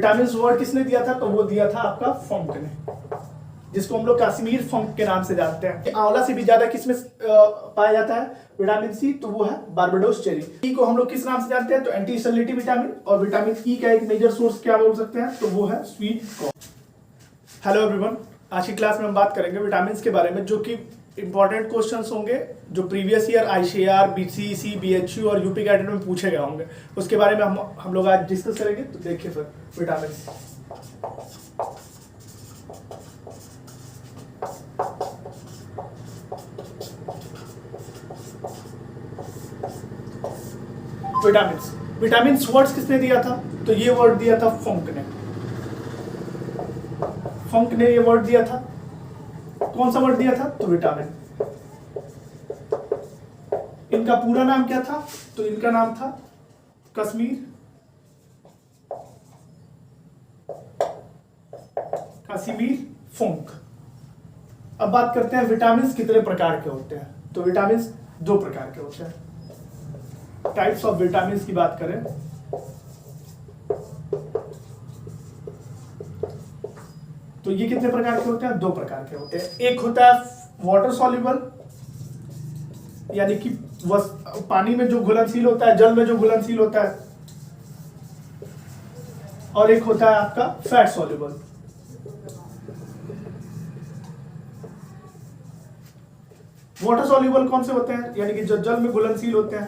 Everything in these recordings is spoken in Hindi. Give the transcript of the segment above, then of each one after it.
विटामिन वर्ड किसने दिया था? तो वो दिया था आपका फंक ने, जिसको हम लोग कश्मीर फंक के नाम से जानते हैं। आंवला से भी ज्यादा किसमें पाया जाता है विटामिन सी? तो वो है बारबाडोस चेरी। ई को हम लोग किस नाम से जानते हैं? तो एंटी सेलिनिटी विटामिन। और विटामिन ई का एक मेजर सोर्स क्या बोल सकते हैं? तो वो है स्वीट कॉर्न। हेलो एवरीवन, आज की क्लास में हम बात करेंगे विटामिन के बारे में, जो कि इंपॉर्टेंट क्वेश्चंस होंगे जो previous year ICAR, BCEC, BHU और यूपी कैडेट में पूछे गए होंगे। उसके बारे में हम लोग आज डिस्कस करेंगे। तो देखिए फिर विटामिन। विटामिन वर्ड्स किसने दिया था? तो ये वर्ड दिया था फंक ने। फंक ने ये वर्ड दिया था। कौन सा वर्ड दिया था? तो विटामिन। इनका पूरा नाम क्या था? तो इनका नाम था कश्मीर फंक। अब बात करते हैं विटामिन कितने प्रकार के होते हैं। तो विटामिन दो प्रकार के होते हैं। टाइप्स ऑफ विटामिन की बात करें तो ये कितने प्रकार के होते हैं? दो प्रकार के होते हैं। एक होता है वाटर सॉल्युबल, यानी कि पानी में जो घुलनशील होता है, जल में जो घुलनशील होता है। और एक होता है आपका फैट सॉल्युबल। वाटर सॉल्युबल कौन से होते हैं? यानी कि जो जल में घुलनशील होते हैं।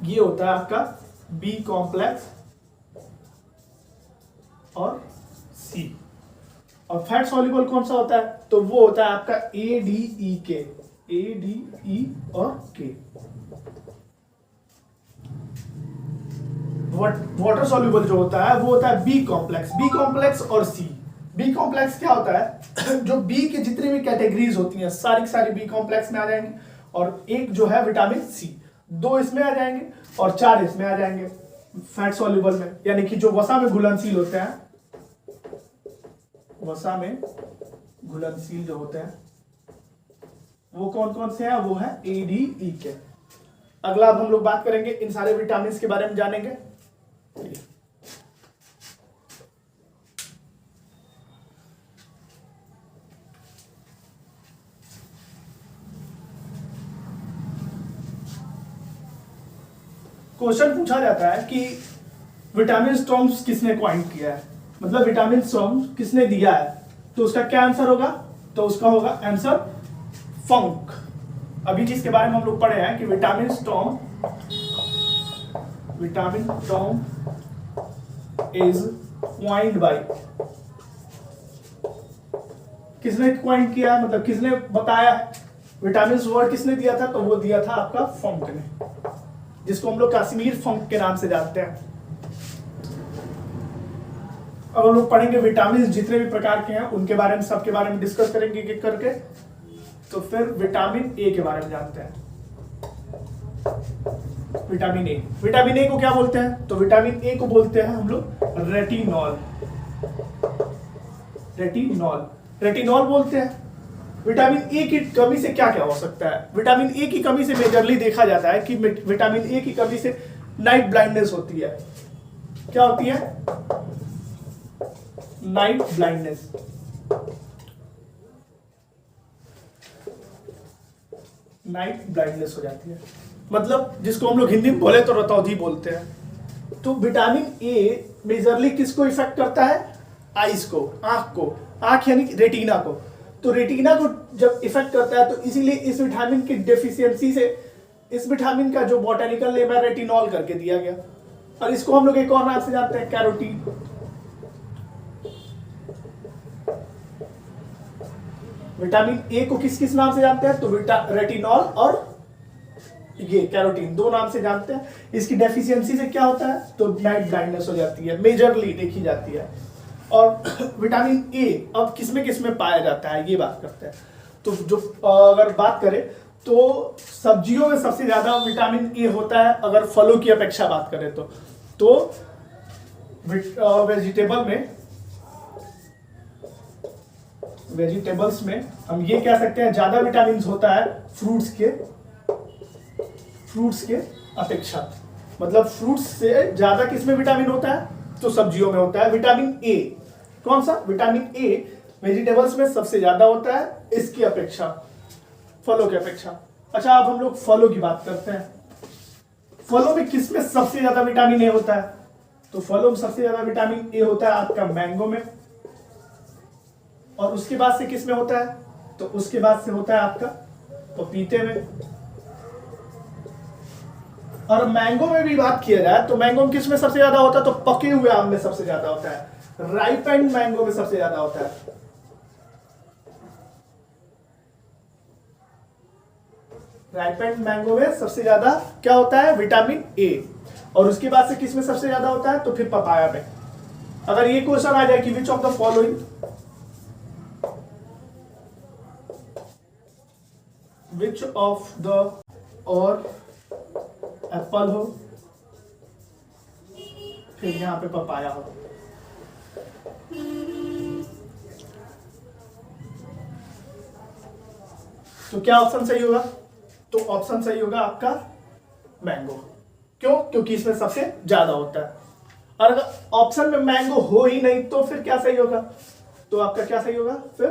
ये होता है आपका बी कॉम्प्लेक्स और सी। और फैट सॉल्युबल कौन सा होता है? तो वो होता है आपका ए डी ई के, ए डी ई और के। वाटर सॉल्युबल जो होता है वो होता है बी कॉम्प्लेक्स और सी। बी कॉम्प्लेक्स क्या होता है? जो बी के जितनी भी कैटेगरीज होती हैं सारी बी कॉम्प्लेक्स में आ जाएंगे। और एक जो है विटामिन सी, दो इसमें आ जाएंगे और चार इसमें आ जाएंगे फैट सॉल्युबल में। यानी कि जो वसा में घुलनशील होते हैं, वसा में घुलनशील जो होते हैं वो कौन कौन से हैं? वो है ए डी ई के। अगला अब हम लोग बात करेंगे इन सारे विटामिन के बारे में जानेंगे। क्वेश्चन पूछा जाता है कि विटामिन टर्म्स किसने कॉइन किया है, मतलब विटामिन टर्म्स किसने दिया है। तो उसका क्या आंसर होगा? तो उसका होगा आंसर फंक। अभी जिसके बारे में हम लोग पढ़े हैं कि vitamin term is coined by, किसने क्वाइंड किया है, मतलब किसने बताया? विटामिन वर्ड किसने दिया था? तो वो दिया था आपका फंक ने, जिसको हम लोग कश्मीर फंक के नाम से जानते हैं। अब हम लोग पढ़ेंगे विटामिन जितने भी प्रकार के हैं उनके बारे में, सबके बारे में डिस्कस करेंगे एक एक करके। तो फिर विटामिन ए के बारे में जानते हैं। विटामिन ए को क्या बोलते हैं? तो विटामिन ए को बोलते हैं हम लोग रेटिनॉल बोलते हैं। विटामिन ए की कमी से क्या क्या हो सकता है? विटामिन ए की कमी से मेजरली देखा जाता है कि विटामिन ए की कमी से नाइट ब्लाइंडनेस होती है। क्या होती है? Night blindness. हो जाती है, मतलब जिसको हम लोग हिंदी में बोले तो रतौंधी बोलते हैं। तो विटामिन ए मेजरली किसको इफेक्ट करता है? आइस को, आंख यानी रेटिना को। तो रेटिना को जब इफेक्ट करता है तो इसीलिए इस विटामिन की डेफिशिएंसी से इस विटामिन का जो बॉटैनिकल नेम है रेटिनॉल करके दिया गया। और इसको हम लोग एक और नाम से जानते हैं, कैरोटीन। विटामिन ए को किस किस नाम से जानते हैं? तो रेटिनॉल और ये कैरोटीन, दो नाम से जानते हैं। इसकी डेफिशिएंसी से क्या होता है? तो नाइट ब्लाइंडनेस हो जाती है, मेजरली देखी जाती है। और विटामिन ए अब किसमें पाया जाता है, ये बात करते हैं। तो जो अगर बात करें तो सब्जियों में सबसे ज्यादा विटामिन ए होता है, अगर फलों की अपेक्षा बात करें तो वेजिटेबल्स में हम ये कह सकते हैं ज्यादा विटामिन होता है फ्रूट्स के फ्रूट्स के अपेक्षा। मतलब फ्रूट्स से ज्यादा किसमें विटामिन होता है? तो सब्जियों में होता है। विटामिन ए, कौन सा? विटामिन ए वेजिटेबल्स में सबसे ज्यादा होता है इसकी अपेक्षा, फलों की अपेक्षा। अच्छा, अब हम लोग फलों की बात करते हैं। फलों में किसमें सबसे ज्यादा विटामिन ए होता है? तो फलों में सबसे ज्यादा विटामिन ए होता है आपका मैंगो में। और उसके बाद से किसमें होता है? तो उसके बाद से होता है आपका पपीते में। और मैंगो में भी बात किया जाए तो मैंगो में किसमें सबसे ज्यादा होता है? तो पके हुए आम में सबसे ज्यादा होता है। राइपेंड मैंगो में सबसे ज्यादा होता है। राइपेंड मैंगो में सबसे ज्यादा क्या होता है? Vitamin A. और उसके बाद से किसमें सबसे ज्यादा होता है? तो फिर पपाया में। अगर ये क्वेश्चन आ जाए कि which of the following, which of the, और एप्पल हो, फिर यहां पे पपाया हो, तो क्या ऑप्शन सही होगा? तो ऑप्शन सही होगा आपका मैंगो। क्यों? क्योंकि इसमें सबसे ज्यादा होता है। और अगर ऑप्शन में मैंगो हो ही नहीं तो फिर क्या सही होगा? तो आपका क्या सही होगा? फिर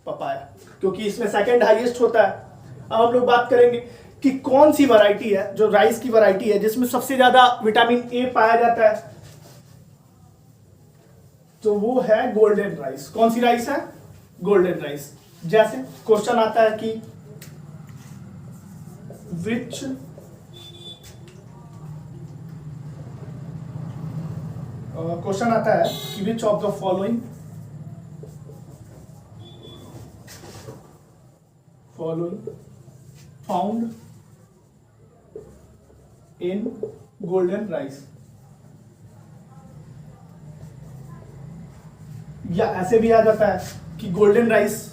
पपाया, क्योंकि इसमें सेकंड हाईएस्ट होता है। अब हम लोग बात करेंगे कि कौन सी वैरायटी है, जो राइस की वैरायटी है जिसमें सबसे ज्यादा विटामिन ए पाया जाता है। तो वो है गोल्डन राइस। कौन सी राइस है? Golden rice. जैसे क्वेश्चन आता है कि विच क्वेश्चन आता है कि which of the following found in golden rice, या ऐसे भी आ जाता है कि golden rice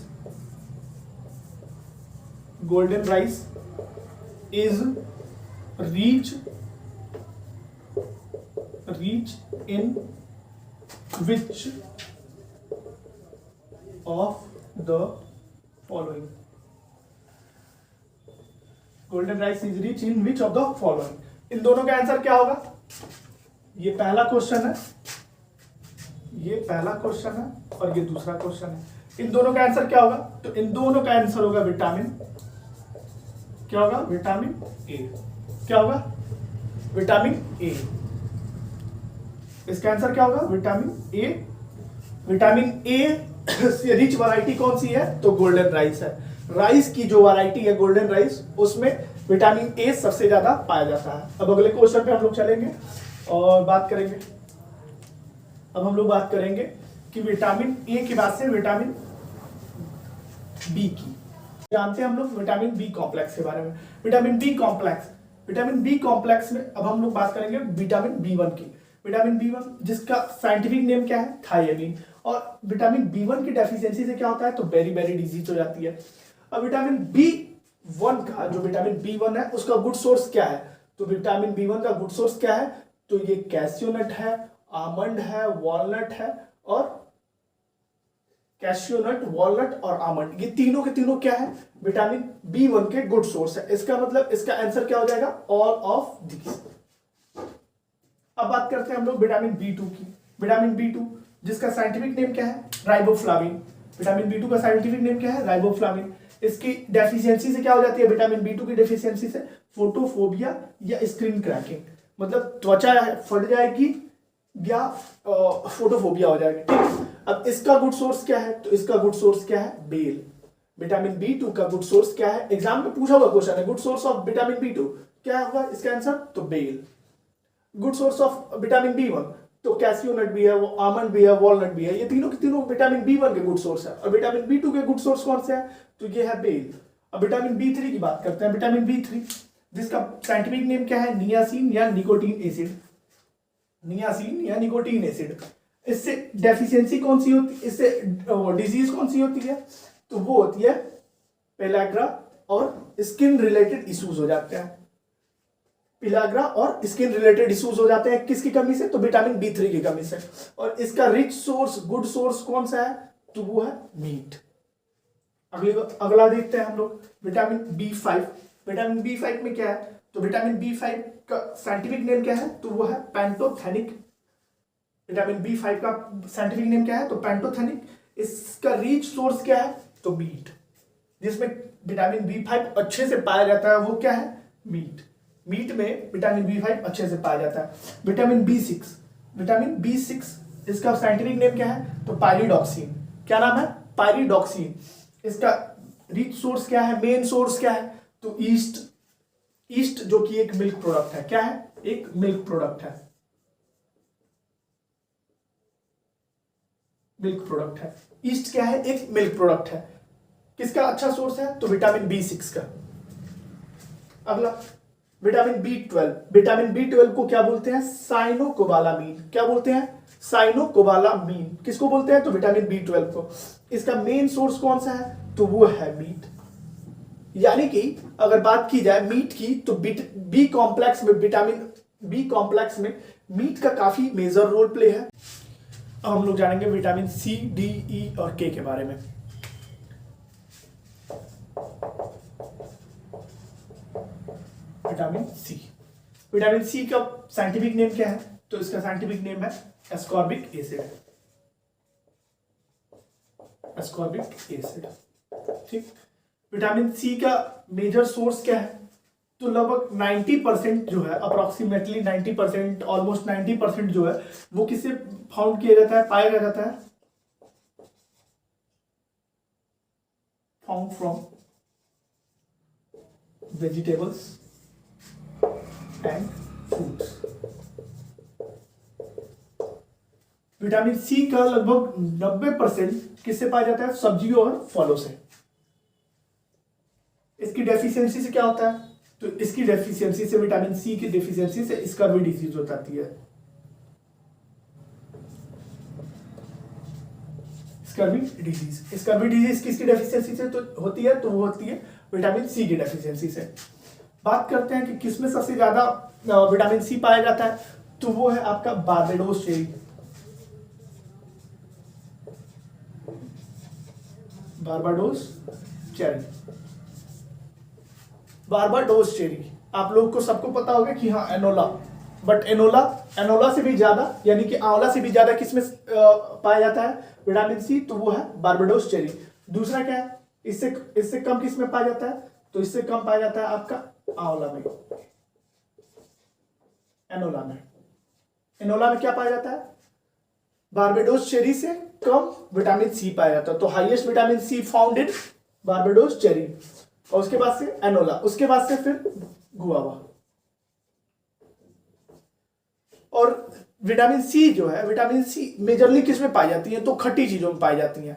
is rich in which of the following. Golden rice is rich in which of the following. इन दोनों का आंसर क्या होगा? ये पहला क्वेश्चन है, ये पहला क्वेश्चन है और ये दूसरा क्वेश्चन है। इन दोनों का आंसर क्या होगा? तो इन दोनों का आंसर होगा विटामिन, क्या होगा? Vitamin A. क्या होगा? Vitamin A. इसका आंसर क्या होगा? Vitamin A. विटामिन ए से रिच वैरायटी कौन सी है? तो गोल्डन राइस है। राइस की जो वैरायटी है गोल्डन राइस, उसमें विटामिन ए सबसे ज्यादा पाया जाता है। अब अगले क्वेश्चन पे हम लोग चलेंगे और बात करेंगे। अब हम लोग बात करेंगे कि विटामिन ए के बाद से विटामिन बी की। जानते हैं हम लोग विटामिन बी कॉम्प्लेक्स के बारे में। विटामिन बी कॉम्प्लेक्स में अब हम लोग बात करेंगे विटामिन बी1 की। विटामिन बी1 जिसका साइंटिफिक नेम क्या है? थायमिन। और विटामिन बी1 की डेफिशिएंसी से क्या होता है? तो बेरी डिजीज हो जाती है। अब विटामिन बी1 का जो विटामिन बी1 है उसका गुड सोर्स क्या है? तो विटामिन बी1 का गुड सोर्स क्या है? तो ये कैशियोनट है, आमंड है, वॉलनट है, और कैशियोनट, वॉलनट और आमंड, ये तीनों के तीनों क्या है? विटामिन बी1 के गुड सोर्स है। इसका मतलब इसका आंसर क्या हो जाएगा? All of this. अब बात करते हैं हम लोग विटामिन बी2 की। विटामिन बी2 जिसका साइंटिफिक नेम क्या है? राइबोफ्लाविन। विटामिन बी2 का साइंटिफिक नेम क्या है? राइबोफ्लाविन। इसकी डेफिशिएंसी से क्या हो जाती है? विटामिन बी2 की डेफिशिएंसी से फोटोफोबिया या स्क्रीन क्रैकिंग, मतलब त्वचा फट जाएगी या फोटोफोबिया हो जाएगी। ठीक। अब इसका गुड सोर्स क्या है? तो इसका गुड सोर्स क्या है? बेल। विटामिन बी2 का गुड सोर्स क्या है? एग्जाम में पूछा हुआ क्वेश्चन है, good source of vitamin B two क्या होगा इसका आंसर? तो बेल। Good source of vitamin B one तो कैशियोनट भी है, वो आमंड भी है, वॉलनट भी है, ये तीनों के तीनों विटामिन बी1 के गुड सोर्स है। और विटामिन बी2 के गुड सोर्स कौन से है? तो ये है बेल। अब विटामिन बी3 की बात करते हैं। विटामिन बी3 जिसका साइंटिफिक नेम क्या है? नियासिन या निकोटीन एसिड। नियासिन या निकोटीन एसिड। इससे डेफिशिएंसी कौन सी होती है? इससे डिजीज कौन सी होती है? तो वो होती है पेलाग्रा और स्किन रिलेटेड इश्यूज हो जाते हैं। पिलाग्रा और स्किन रिलेटेड इश्यूज हो जाते हैं किसकी कमी से? तो विटामिन बी3 की कमी से। और इसका रिच सोर्स, गुड सोर्स कौन सा है? तो वो है मीट। अगला देखते हैं हम लोग विटामिन बी5। विटामिन बी5 में क्या है? तो विटामिन B5 का साइंटिफिक नेम क्या है? तो वो है पैंटोथेनिक। विटामिन B5 का साइंटिफिक नेम क्या है? तो पैंटोथेनिक। इसका रिच सोर्स क्या है? तो मीट। जिसमें विटामिन B5 अच्छे से पाया जाता है वो क्या है? मीट। मीट में विटामिन B5 अच्छे से पाया जाता है। विटामिन B6 इसका साइंटिफिक नेम क्या है? तो पायरिडॉक्सिन। क्या नाम है? पायरिडॉक्सिन। इसका रिच सोर्स क्या है? मेन सोर्स क्या है? तो ईस्ट जो कि एक मिल्क प्रोडक्ट है। क्या है? एक मिल्क प्रोडक्ट है। मिल्क प्रोडक्ट है। ईस्ट क्या है? एक मिल्क प्रोडक्ट है। किसका अच्छा सोर्स है? तो विटामिन B6 का। अगला विटामिन B12। विटामिन B12 को क्या बोलते हैं? साइनोकोबालामीन। क्या बोलते हैं? साइनोकोबालामीन। किसको बोलते हैं? तो विटामिन B12 को। इसका मेन सोर्स कौन सा है? तो वो है मीट। यानी कि अगर बात की जाए मीट की तो बी कॉम्प्लेक्स में विटामिन बी कॉम्प्लेक्स में मीट का काफी मेजर रोल प्ले है। अब हम लोग जानेंगे विटामिन C, D, E और K के बारे में। विटामिन C का साइंटिफिक नेम क्या है? तो इसका साइंटिफिक नेम है एस्कॉर्बिक एसिड। ठीक। विटामिन C का मेजर सोर्स क्या है? तो लगभग 90% जो है, अप्रोक्सीमेटली 90%, ऑलमोस्ट 90% जो है वो किससे फाउंड किया जाता है, पाया जाता है? Found from vegetables and fruits. Vitamin C का लगभग 90% किससे पाया जाता है? सब्जियों और फलों से। इसकी डेफिशिएंसी से क्या होता है? तो इसकी डेफिशिएंसी से, विटामिन C की डेफिशिएंसी से स्कर्वी डिजीज हो जाती है। स्कर्वी डिजीज किसकी डेफिशिएंसी से तो होती है? तो वो होती है विटामिन C की डेफिशिएंसी से। बात करते हैं कि किसमें सबसे ज्यादा विटामिन C पाया जाता है, तो वो है आपका बारबेडोस चेरी। बारबाडोस चेरी आप लोगों को सबको पता होगा कि हाँ एनोला, बट एनोला से भी ज्यादा, यानी कि आंवला से भी ज्यादा किसमें पाया जाता है विटामिन C? तो वो है बारबाडोस चेरी। दूसरा क्या है? इससे कम किसमें पाया जाता है? तो इससे कम पाया जाता है आपका आंवला में। एनोला में क्या पाया जाता है? बारबाडोस चेरी से कम विटामिन C पाया जाता है। तो highest vitamin C found in Barbados cherry. और उसके बाद से एनोला, उसके बाद से फिर गुआवा। और विटामिन C जो है, विटामिन C मेजरली किस में पाई जाती है? तो खट्टी चीजों में पाई जाती है।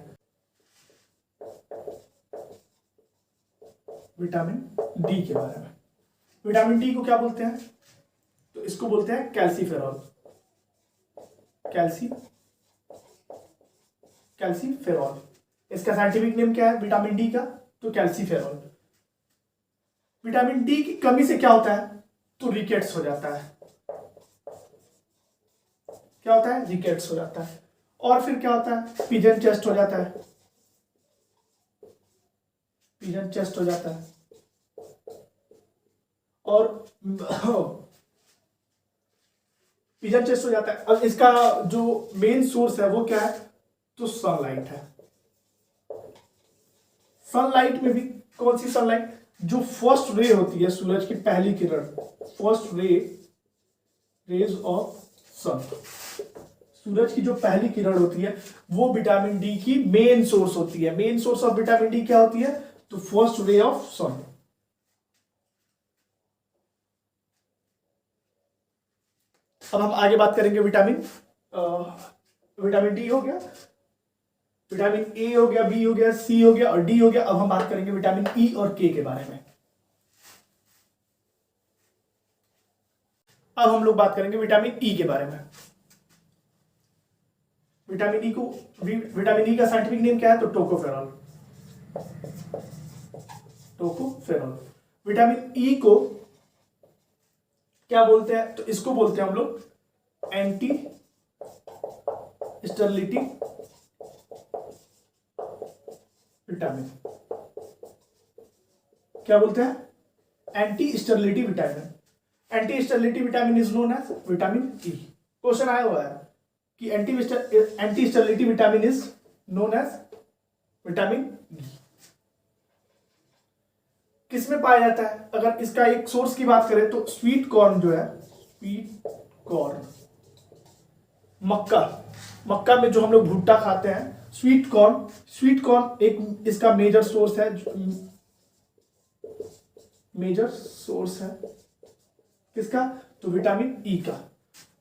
विटामिन D के बारे में, विटामिन D को क्या बोलते हैं? तो इसको बोलते हैं कैल्सीफेरॉल। कैल्सीफेरॉल। इसका साइंटिफिक नेम क्या है विटामिन D का? तो कैल्सीफेरॉल। विटामिन D की कमी से क्या होता है? तो रिकेट्स हो जाता है। क्या होता है? रिकेट्स हो जाता है। और फिर क्या होता है? पिजन चेस्ट हो जाता है। और पिजन चेस्ट हो जाता है। अब इसका जो मेन सोर्स है वो क्या है? तो सनलाइट है। सनलाइट में भी कौन सी सनलाइट? जो फर्स्ट रे होती है सूरज की पहली किरण, फर्स्ट रेज ऑफ सन, सूरज की जो पहली किरण होती है वो विटामिन D की मेन सोर्स होती है। Main source of vitamin D क्या होती है? तो फर्स्ट रे ऑफ सन। अब हम आगे बात करेंगे विटामिन D हो गया, विटामिन A हो गया, B हो गया, C हो गया और D हो गया। अब हम बात करेंगे विटामिन E और K के बारे में। अब हम लोग बात करेंगे विटामिन E के बारे में। विटामिन E का साइंटिफिक नेम क्या है? तो टोकोफेरॉल। विटामिन E को क्या बोलते हैं? तो इसको बोलते हैं हम लोग एंटी स्टेरिलिटी विटामिन। क्या बोलते हैं? Anti sterility vitamin. Anti sterility vitamin is known as vitamin E. Question आया हुआ है कि anti sterility vitamin is known as vitamin E. किसमें पाया जाता है? अगर इसका एक सोर्स की बात करें तो स्वीट कॉर्न जो है, स्वीट कॉर्न, मक्का में जो हम लोग भुट्टा खाते हैं, स्वीट कॉर्न एक इसका मेजर सोर्स है किसका? तो विटामिन ई का।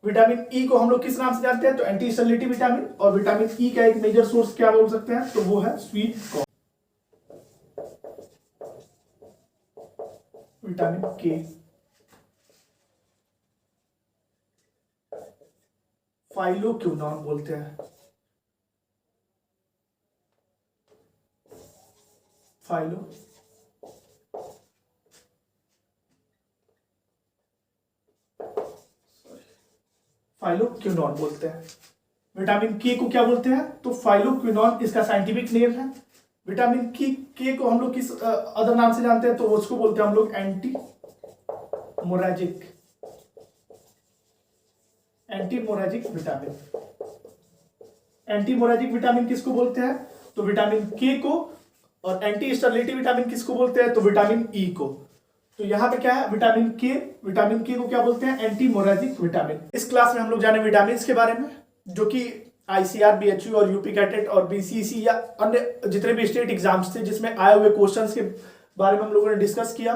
विटामिन ई को हम लोग किस नाम से जानते हैं? तो एंटी स्टेरिलिटी विटामिन। और विटामिन ई का एक मेजर सोर्स क्या बोल सकते हैं? तो वो है स्वीट कॉर्न। विटामिन के, फाइलोक्विनोन बोलते हैं, फाइलोक्विनोन बोलते हैं। विटामिन के को क्या बोलते हैं? तो फाइलोक्विनोन इसका साइंटिफिक नेम है। विटामिन के को हम लोग किस अदर नाम से जानते हैं? तो उसको बोलते हैं हम लोग एंटीमोरेजिक विटामिन। एंटीमोरेजिक विटामिन किसको बोलते हैं? तो विटामिन के को। और एंटी स्टेरिलिटी विटामिन किसको बोलते हैं? तो विटामिन ई को। तो यहाँ पे क्या है? विटामिन के को क्या बोलते हैं? एंटीमोरेजिक विटामिन। इस क्लास में हम लोग जाने विटामिन के बारे में, जो कि आईसीआर, बीएचयू और यूपी कैटेट और बीसीसी या अन्य जितने भी स्टेट एग्जाम्स थे जिसमें आए हुए क्वेश्चंस के बारे में हम लोगों ने डिस्कस किया।